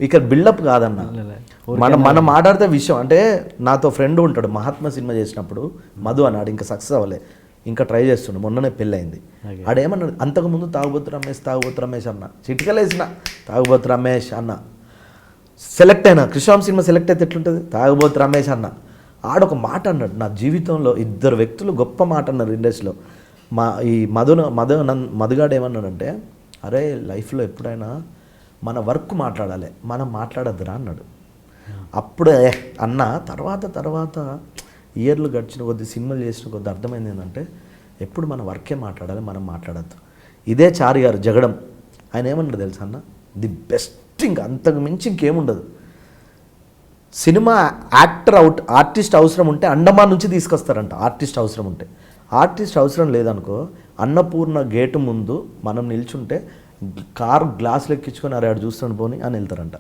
ఇక్కడ బిల్డప్ కాదన్న, మనం మాట్లాడితే విషయం. అంటే నాతో ఫ్రెండ్ ఉంటాడు, మహాత్మా సినిమా చేసినప్పుడు మధు అన్నాడు, ఇంకా సక్సెస్ అవ్వలే, ఇంకా ట్రై చేస్తుండే, మొన్ననే పెళ్ళయింది. ఆడేమన్నాడు, అంతకుముందు తాగుబోతు రమేష్ అన్న, చిటికలేసిన తాగుబోతు రమేష్ అన్న, సెలెక్ట్ అయినా కృష్ణాం సినిమా సెలెక్ట్ అయితే ఎట్లుంటుంది, తాగుబోతు రమేష్ అన్న. ఆడొక మాట అన్నాడు, నా జీవితంలో ఇద్దరు వ్యక్తులు గొప్ప మాట అన్నారు ఇండస్ట్రీలో. ఈ మధుగాడు ఏమన్నాడంటే, అరే లైఫ్లో ఎప్పుడైనా మన వర్క్ మాట్లాడాలి, మనం మాట్లాడద్దురా అన్నాడు. అప్పుడే అన్న తర్వాత ఇయర్లు గడిచిన కొద్ది, సినిమాలు చేసిన కొద్ది అర్థమైంది ఏంటంటే, ఎప్పుడు మన వర్కే మాట్లాడాలి, మనం మాట్లాడద్దు. ఇదే చారి గారు జగడం, ఆయన ఏమన్నాడు తెలుసా అన్న, ది బెస్ట్, ఇంకా అంతకు మించి ఇంకేముండదు. సినిమా ఆర్టిస్ట్ అవసరం ఉంటే అండమాన్ నుంచి తీసుకొస్తారంట. ఆర్టిస్ట్ అవసరం ఉంటే, ఆర్టిస్ట్ అవసరం లేదనుకో, అన్నపూర్ణ గేటు ముందు మనం నిల్చుంటే కారు గ్లాసులు ఎక్కించుకొని అరే ఆడు చూస్తాను పోని అని వెళ్తారంట.